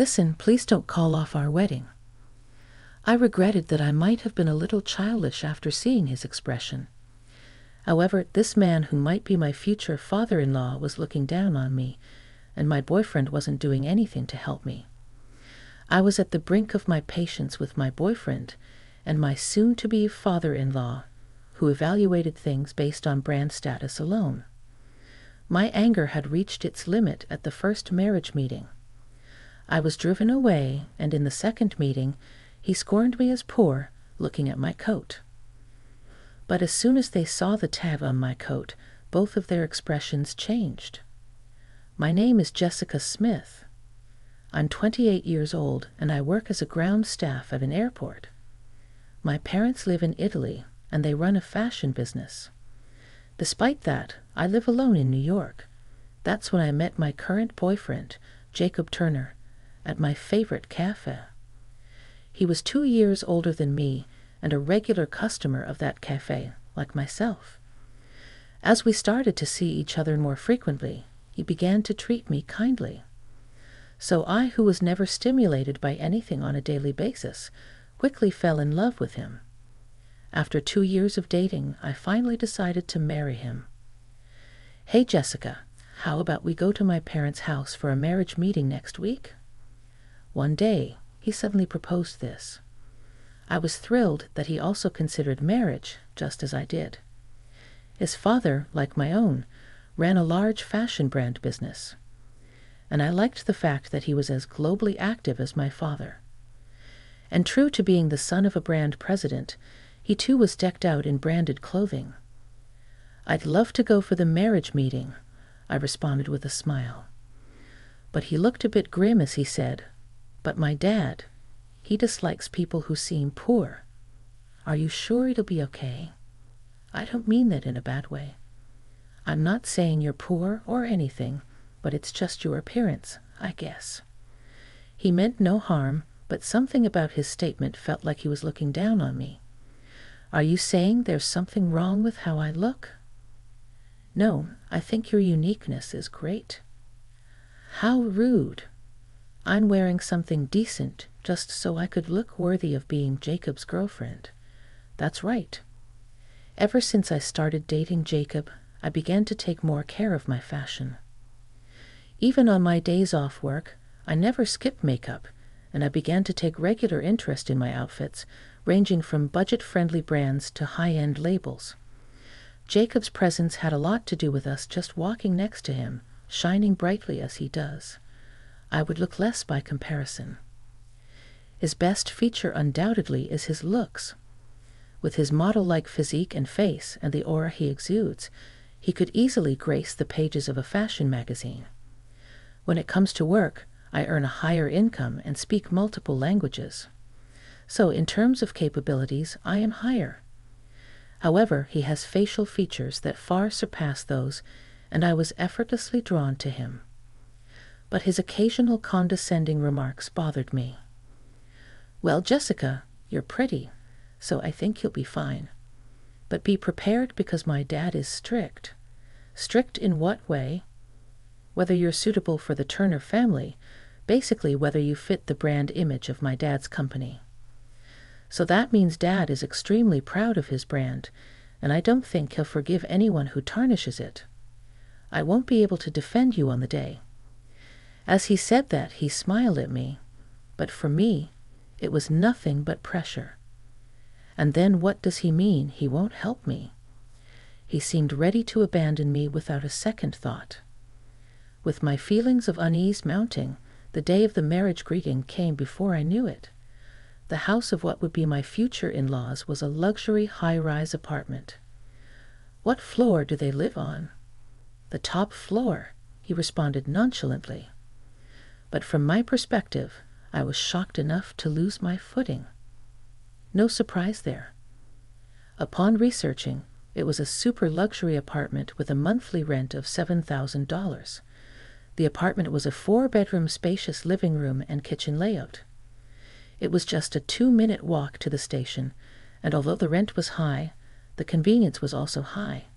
Listen, please don't call off our wedding." I regretted that I might have been a little childish after seeing his expression. However, this man who might be my future father-in-law was looking down on me, and my boyfriend wasn't doing anything to help me. I was at the brink of my patience with my boyfriend and my soon-to-be father-in-law, who evaluated things based on brand status alone. My anger had reached its limit at the first marriage meeting. I was driven away, and in the second meeting, he scorned me as poor, looking at my coat. But as soon as they saw the tag on my coat, both of their expressions changed. My name is Jessica Smith. I'm 28 years old, and I work as a ground staff at an airport. My parents live in Italy, and they run a fashion business. Despite that, I live alone in New York. That's when I met my current boyfriend, Jacob Turner, at my favorite cafe. He was 2 years older than me and a regular customer of that cafe, like myself. As we started to see each other more frequently, he began to treat me kindly. So I, who was never stimulated by anything on a daily basis, quickly fell in love with him. After 2 years of dating, I finally decided to marry him. "Hey, Jessica, how about we go to my parents' house for a marriage meeting next week?" One day, he suddenly proposed this. I was thrilled that he also considered marriage, just as I did. His father, like my own, ran a large fashion brand business, and I liked the fact that he was as globally active as my father. And true to being the son of a brand president, he too was decked out in branded clothing. "I'd love to go for the marriage meeting," I responded with a smile. But he looked a bit grim as he said, "But my dad, he dislikes people who seem poor. Are you sure it'll be okay? I don't mean that in a bad way. I'm not saying you're poor or anything, but it's just your appearance, I guess." He meant no harm, but something about his statement felt like he was looking down on me. "Are you saying there's something wrong with how I look?" "No, I think your uniqueness is great." How rude. I'm wearing something decent just so I could look worthy of being Jacob's girlfriend. That's right. Ever since I started dating Jacob, I began to take more care of my fashion. Even on my days off work, I never skip makeup, and I began to take regular interest in my outfits, ranging from budget-friendly brands to high-end labels. Jacob's presence had a lot to do with us just walking next to him, shining brightly as he does. I would look less by comparison. His best feature undoubtedly is his looks. With his model-like physique and face and the aura he exudes, he could easily grace the pages of a fashion magazine. When it comes to work, I earn a higher income and speak multiple languages. So in terms of capabilities, I am higher. However, he has facial features that far surpass those, and I was effortlessly drawn to him. But his occasional condescending remarks bothered me. "Well, Jessica, you're pretty, so I think you'll be fine. But be prepared because my dad is strict." "Strict in what way?" "Whether you're suitable for the Turner family, basically whether you fit the brand image of my dad's company." So that means Dad is extremely proud of his brand, and I don't think he'll forgive anyone who tarnishes it. I won't be able to defend you on the day. As he said that, he smiled at me, but for me, it was nothing but pressure. And then what does he mean he won't help me? He seemed ready to abandon me without a second thought. With my feelings of unease mounting, the day of the marriage greeting came before I knew it. The house of what would be my future in-laws was a luxury high-rise apartment. "What floor do they live on?" "The top floor," he responded nonchalantly. But from my perspective, I was shocked enough to lose my footing. No surprise there. Upon researching, it was a super luxury apartment with a monthly rent of $7,000. The apartment was a 4-bedroom spacious living room and kitchen layout. It was just a 2-minute walk to the station, and although the rent was high, the convenience was also high.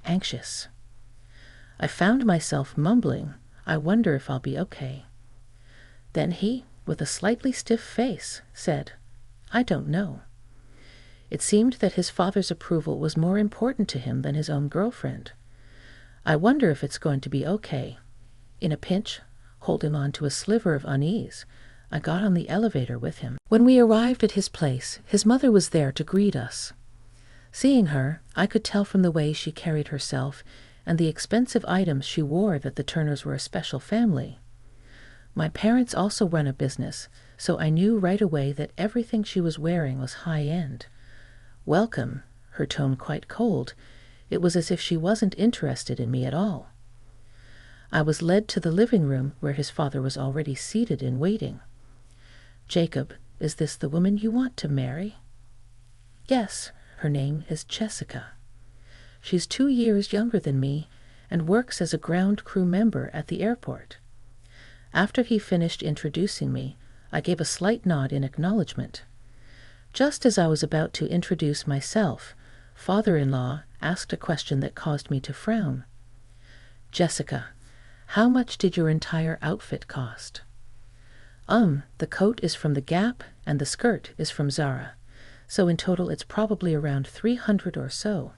Anxious. I found myself mumbling, "I wonder if I'll be okay." Then he, with a slightly stiff face, said, "I don't know." It seemed that his father's approval was more important to him than his own girlfriend. I wonder if it's going to be okay. In a pinch, holding on to a sliver of unease, I got on the elevator with him. When we arrived at his place, his mother was there to greet us. Seeing her, I could tell from the way she carried herself and the expensive items she wore that the Turners were a special family. My parents also run a business, so I knew right away that everything she was wearing was high-end. Welcome, her tone quite cold. It was as if she wasn't interested in me at all. I was led to the living room where his father was already seated and waiting. "Jacob, is this the woman you want to marry?" "Yes, her name is Jessica. She's 2 years younger than me and works as a ground crew member at the airport." After he finished introducing me, I gave a slight nod in acknowledgement. Just as I was about to introduce myself, father-in-law asked a question that caused me to frown. "Jessica, how much did your entire outfit cost?" The coat is from the Gap and the skirt is from Zara, so in total it's probably around 300 or so."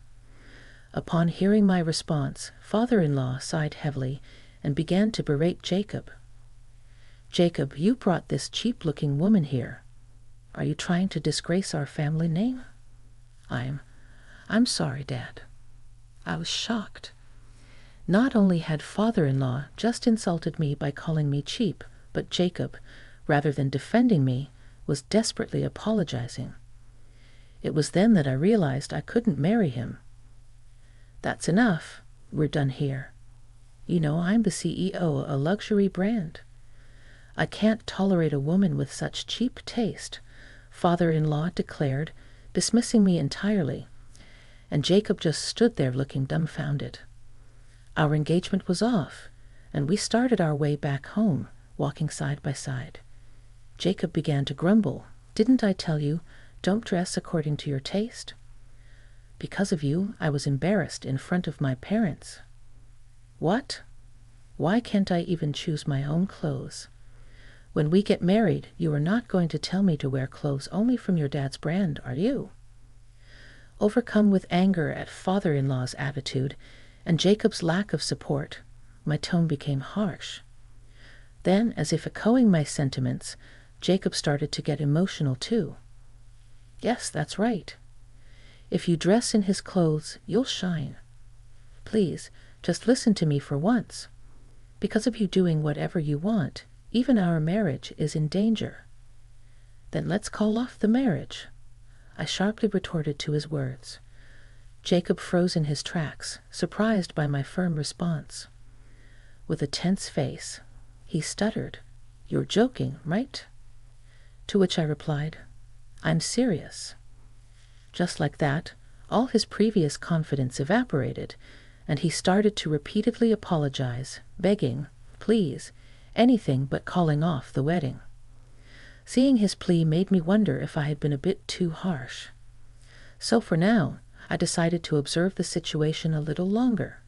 Upon hearing my response, father-in-law sighed heavily and began to berate Jacob. "Jacob, you brought this cheap-looking woman here. Are you trying to disgrace our family name?" I'm sorry, Dad." I was shocked. Not only had father-in-law just insulted me by calling me cheap, but Jacob, rather than defending me, was desperately apologizing. It was then that I realized I couldn't marry him. "That's enough. We're done here. You know, I'm the CEO of a luxury brand. I can't tolerate a woman with such cheap taste," father-in-law declared, dismissing me entirely, and Jacob just stood there looking dumbfounded. Our engagement was off, and we started our way back home, walking side by side. Jacob began to grumble. "Didn't I tell you, don't dress according to your taste? Because of you, I was embarrassed in front of my parents." "What? Why can't I even choose my own clothes? When we get married, you are not going to tell me to wear clothes only from your dad's brand, are you?" Overcome with anger at father-in-law's attitude and Jacob's lack of support, my tone became harsh. Then, as if echoing my sentiments, Jacob started to get emotional too. "Yes, that's right. If you dress in his clothes, you'll shine. Please, just listen to me for once. Because of you doing whatever you want, even our marriage is in danger." "Then let's call off the marriage," I sharply retorted to his words. Jacob froze in his tracks, surprised by my firm response. With a tense face, he stuttered, "You're joking, right?" To which I replied, "I'm serious." Just like that, all his previous confidence evaporated, and he started to repeatedly apologize, begging, please, anything but calling off the wedding. Seeing his plea made me wonder if I had been a bit too harsh. So for now, I decided to observe the situation a little longer.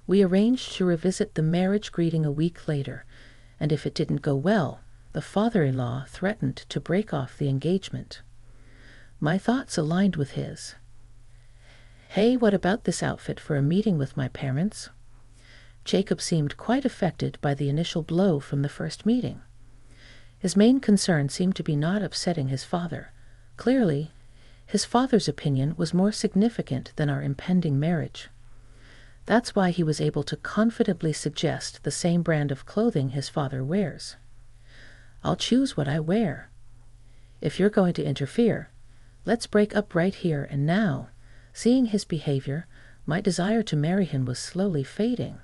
We arranged to revisit the marriage greeting a week later, and if it didn't go well, the father-in-law threatened to break off the engagement. My thoughts aligned with his. "Hey, what about this outfit for a meeting with my parents?" Jacob seemed quite affected by the initial blow from the first meeting. His main concern seemed to be not upsetting his father. Clearly, his father's opinion was more significant than our impending marriage. That's why he was able to confidently suggest the same brand of clothing his father wears. "I'll choose what I wear. If you're going to interfere, let's break up right here and now." Seeing his behavior, my desire to marry him was slowly fading.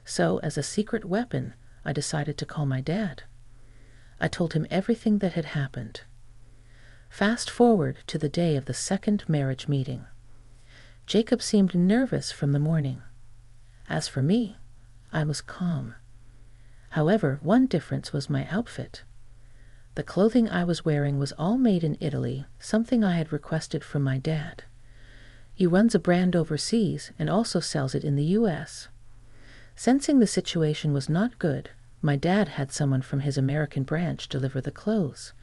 So, as a secret weapon, I decided to call my dad. I told him everything that had happened. Fast forward to the day of the second marriage meeting. Jacob seemed nervous from the morning. As for me, I was calm. However, one difference was my outfit. The clothing I was wearing was all made in Italy, something I had requested from my dad. He runs a brand overseas and also sells it in the U.S. Sensing the situation was not good, My dad had someone from his American branch deliver the clothes.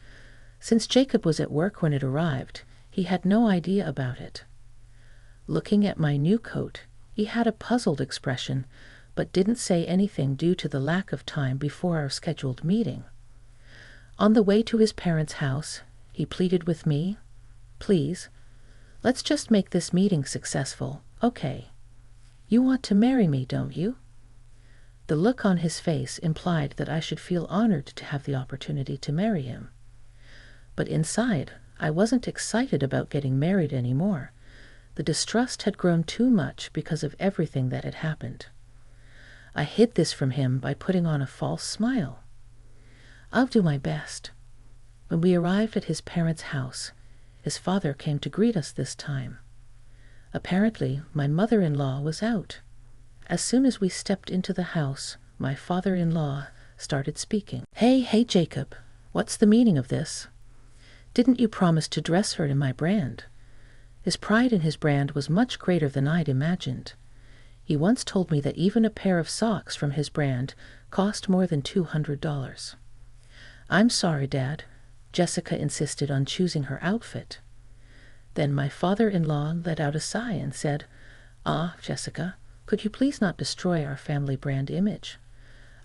Since Jacob was at work when it arrived, he had no idea about it. Looking at my new coat, he had a puzzled expression, but didn't say anything due to the lack of time before our scheduled meeting. On the way to his parents' house, he pleaded with me, "Please, let's just make this meeting successful, okay? You want to marry me, don't you?" The look on his face implied that I should feel honored to have the opportunity to marry him. But inside, I wasn't excited about getting married anymore. The distrust had grown too much because of everything that had happened. I hid this from him by putting on a false smile. "I'll do my best." When we arrived at his parents' house, his father came to greet us this time. Apparently, my mother-in-law was out. As soon as we stepped into the house, my father-in-law started speaking. Hey, Jacob, what's the meaning of this? Didn't you promise to dress her in my brand?" His pride in his brand was much greater than I'd imagined. He once told me that even a pair of socks from his brand cost more than $200. "I'm sorry, Dad." Jessica insisted on choosing her outfit. Then my father-in-law let out a sigh and said, "Ah, Jessica, could you please not destroy our family brand image?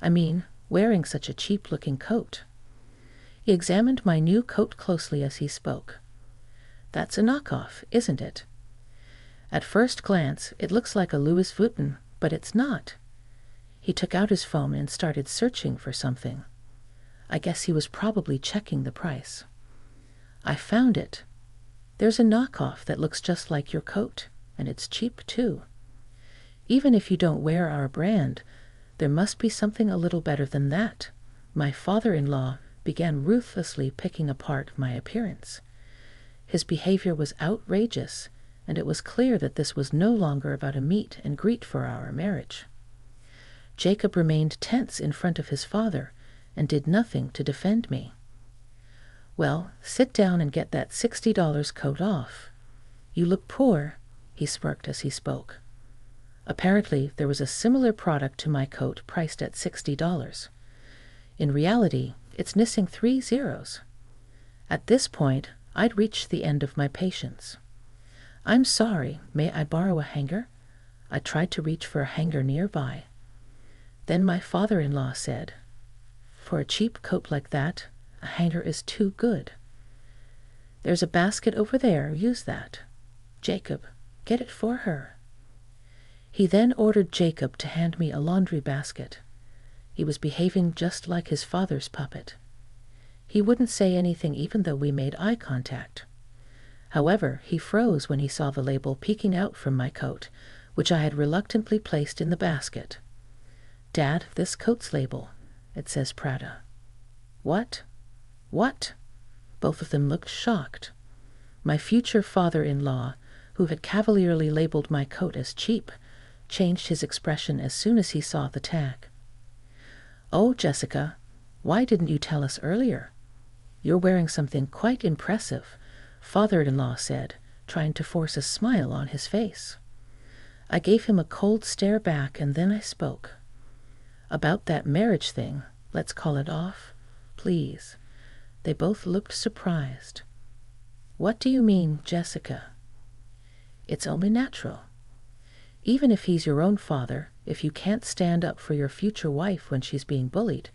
I mean, wearing such a cheap-looking coat." He examined my new coat closely as he spoke. "That's a knockoff, isn't it? At first glance, it looks like a Louis Vuitton, but it's not." He took out his phone and started searching for something. I guess he was probably checking the price. "I found it. There's a knockoff that looks just like your coat, and it's cheap too. Even if you don't wear our brand, there must be something a little better than that." My father-in-law began ruthlessly picking apart my appearance. His behavior was outrageous, and it was clear that this was no longer about a meet and greet for our marriage. Jacob remained tense in front of his father and did nothing to defend me. "Well, sit down and get that $60 coat off. You look poor," he smirked as he spoke. Apparently, there was a similar product to my coat priced at $60. In reality, it's missing 3 zeros. At this point, I'd reached the end of my patience. "I'm sorry, may I borrow a hanger?" I tried to reach for a hanger nearby. Then my father-in-law said, "For a cheap coat like that, a hanger is too good. There's a basket over there, use that. Jacob, get it for her." He then ordered Jacob to hand me a laundry basket. He was behaving just like his father's puppet. He wouldn't say anything even though we made eye contact. However, he froze when he saw the label peeking out from my coat, which I had reluctantly placed in the basket. "Dad, this coat's label. It says Prada." "What? What?" Both of them looked shocked. My future father-in-law, who had cavalierly labeled my coat as cheap, changed his expression as soon as he saw the tag. "Oh, Jessica, why didn't you tell us earlier? You're wearing something quite impressive," father-in-law said, trying to force a smile on his face. I gave him a cold stare back, and then I spoke. "About that marriage thing, let's call it off, please." They both looked surprised. "What do you mean, Jessica?" "It's only natural. Even if he's your own father, if you can't stand up for your future wife when she's being bullied,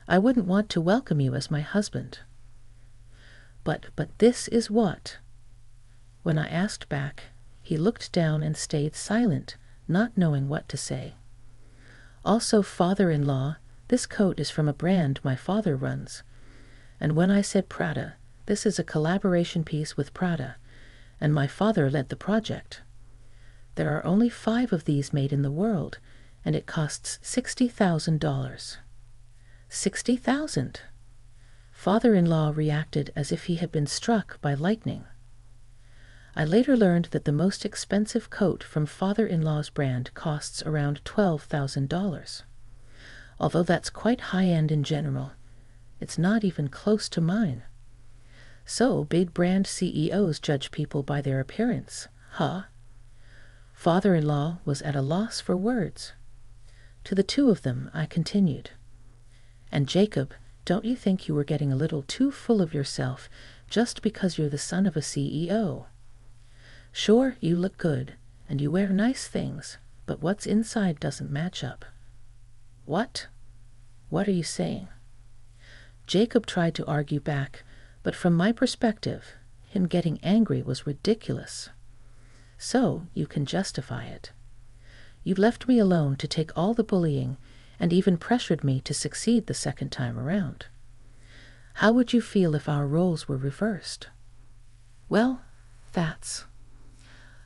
I wouldn't want to welcome you as my husband." But this is what?" When I asked back, he looked down and stayed silent, not knowing what to say. "Also, father-in-law, this coat is from a brand my father runs. And when I said Prada, this is a collaboration piece with Prada, and my father led the project. There are only 5 of these made in the world, and it costs $60,000. $60,000! Father-in-law reacted as if he had been struck by lightning. I later learned that the most expensive coat from father-in-law's brand costs around $12,000. Although that's quite high-end in general, it's not even close to mine. So big brand CEOs judge people by their appearance, huh? Father-in-law was at a loss for words. To the 2 of them, I continued. And Jacob, don't you think you were getting a little too full of yourself just because you're the son of a CEO? Sure, you look good, and you wear nice things, but what's inside doesn't match up. What? What are you saying? Jacob tried to argue back, but from my perspective, him getting angry was ridiculous. So you can justify it. You left me alone to take all the bullying and even pressured me to succeed the second time around. How would you feel if our roles were reversed? Well, that's...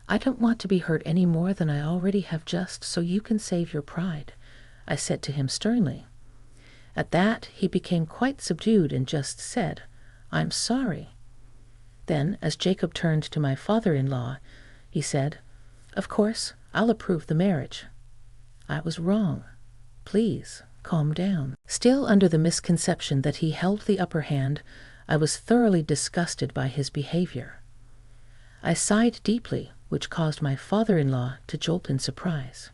I don't want to be hurt any more than I already have, just so you can save your pride, I said to him sternly. At that, he became quite subdued and just said, I'm sorry. Then, as Jacob turned to my father-in-law, he said, Of course, I'll approve the marriage. I was wrong. Please, calm down. Still under the misconception that he held the upper hand, I was thoroughly disgusted by his behavior. I sighed deeply, which caused my father-in-law to jolt in surprise.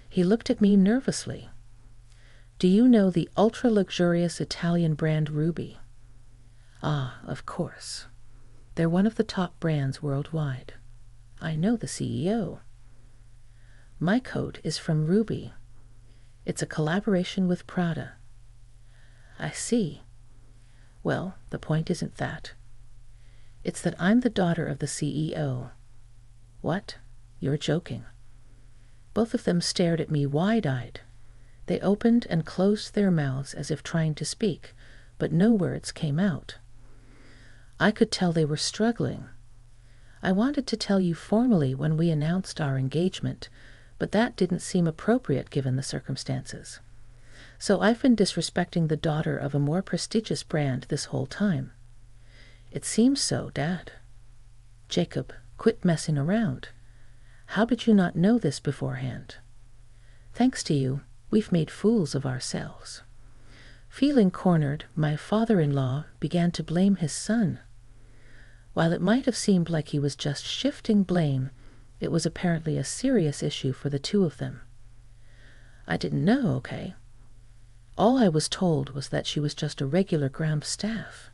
He looked at me nervously. Do you know the ultra-luxurious Italian brand Ruby? Ah, of course. They're one of the top brands worldwide. I know the CEO. My coat is from Ruby. It's a collaboration with Prada. I see. Well, the point isn't that. It's that I'm the daughter of the CEO. What? You're joking. Both of them stared at me wide-eyed. They opened and closed their mouths as if trying to speak, but no words came out. I could tell they were struggling. I wanted to tell you formally when we announced our engagement, but that didn't seem appropriate given the circumstances. So I've been disrespecting the daughter of a more prestigious brand this whole time. It seems so, Dad. Jacob, quit messing around. How did you not know this beforehand? Thanks to you, we've made fools of ourselves. Feeling cornered, my father-in-law began to blame his son. While it might have seemed like he was just shifting blame, it was apparently a serious issue for the two of them. I didn't know, okay? All I was told was that she was just a regular ground staff.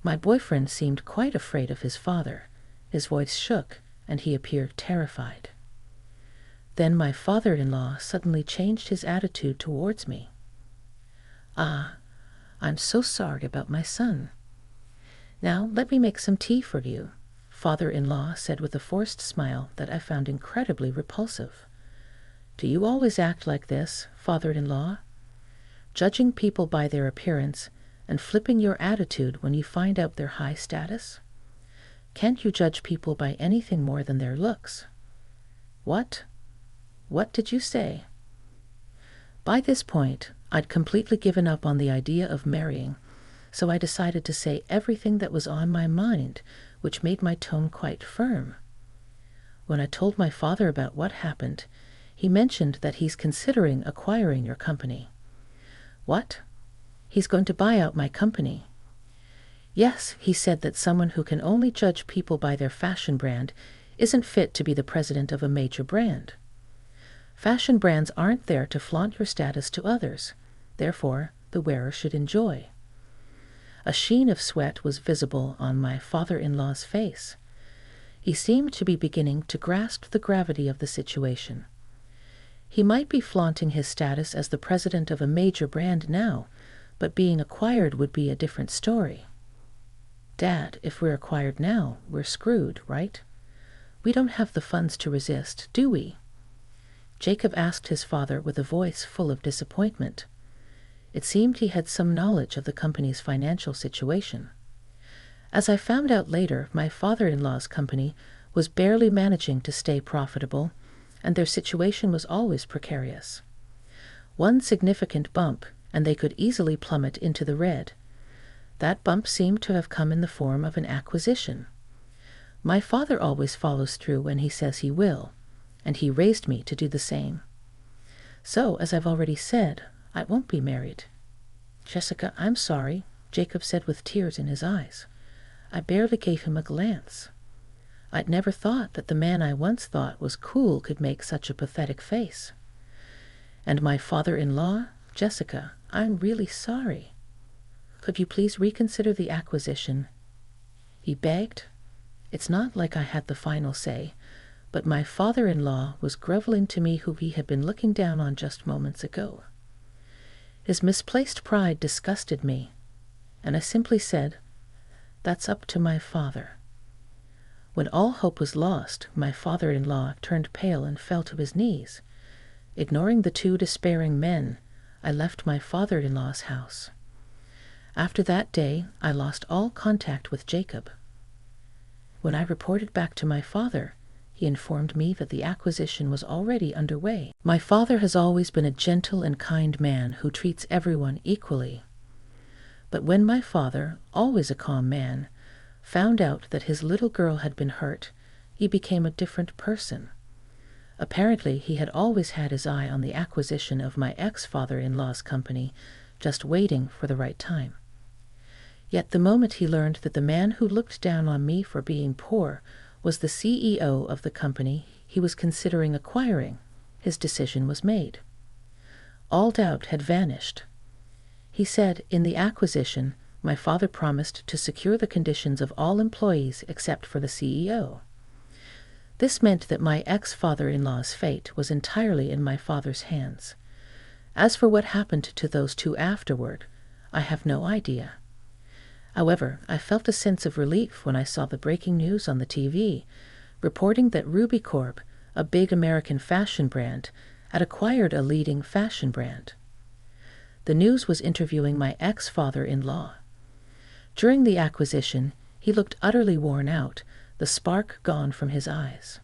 My boyfriend seemed quite afraid of his father. His voice shook, and he appeared terrified. Then my father-in-law suddenly changed his attitude towards me. Ah, I'm so sorry about my son. Now let me make some tea for you, father-in-law said with a forced smile that I found incredibly repulsive. Do you always act like this, father-in-law? Judging people by their appearance and flipping your attitude when you find out their high status? Can't you judge people by anything more than their looks? What? What did you say? By this point, I'd completely given up on the idea of marrying, so I decided to say everything that was on my mind, which made my tone quite firm. When I told my father about what happened, he mentioned that he's considering acquiring your company. What? He's going to buy out my company. Yes, he said that someone who can only judge people by their fashion brand isn't fit to be the president of a major brand. Fashion brands aren't there to flaunt your status to others. Therefore, the wearer should enjoy. A sheen of sweat was visible on my father-in-law's face. He seemed to be beginning to grasp the gravity of the situation. He might be flaunting his status as the president of a major brand now, but being acquired would be a different story. Dad, if we're acquired now, we're screwed, right? We don't have the funds to resist, do we? Jacob asked his father with a voice full of disappointment. It seemed he had some knowledge of the company's financial situation. As I found out later, my father-in-law's company was barely managing to stay profitable, and their situation was always precarious. One significant bump, and they could easily plummet into the red. That bump seemed to have come in the form of an acquisition. My father always follows through when he says he will, and he raised me to do the same. So, as I've already said, I won't be married. Jessica, I'm sorry, Jacob said with tears in his eyes. I barely gave him a glance. I'd never thought that the man I once thought was cool could make such a pathetic face. And my father-in-law, Jessica, I'm really sorry. Could you please reconsider the acquisition?" He begged. It's not like I had the final say, but my father-in-law was groveling to me who he had been looking down on just moments ago. His misplaced pride disgusted me, and I simply said, "That's up to my father." When all hope was lost, my father-in-law turned pale and fell to his knees. Ignoring the two despairing men, I left my father-in-law's house. After that day, I lost all contact with Jacob. When I reported back to my father, he informed me that the acquisition was already underway. My father has always been a gentle and kind man who treats everyone equally. But when my father, always a calm man, found out that his little girl had been hurt, he became a different person. Apparently, he had always had his eye on the acquisition of my ex-father-in-law's company, just waiting for the right time. Yet the moment he learned that the man who looked down on me for being poor was the CEO of the company he was considering acquiring, his decision was made. All doubt had vanished. He said, in the acquisition, my father promised to secure the conditions of all employees except for the CEO. This meant that my ex-father-in-law's fate was entirely in my father's hands. As for what happened to those two afterward, I have no idea. However, I felt a sense of relief when I saw the breaking news on the TV, reporting that Ruby Corp, a big American fashion brand, had acquired a leading fashion brand. The news was interviewing my ex-father-in-law. During the acquisition, he looked utterly worn out, the spark gone from his eyes.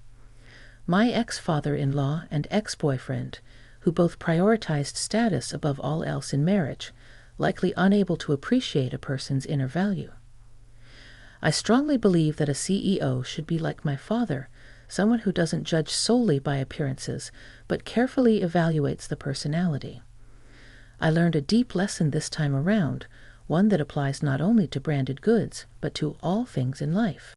My ex-father-in-law and ex-boyfriend, who both prioritized status above all else in marriage, likely unable to appreciate a person's inner value. I strongly believe that a CEO should be like my father, someone who doesn't judge solely by appearances, but carefully evaluates the personality. I learned a deep lesson this time around, one that applies not only to branded goods, but to all things in life.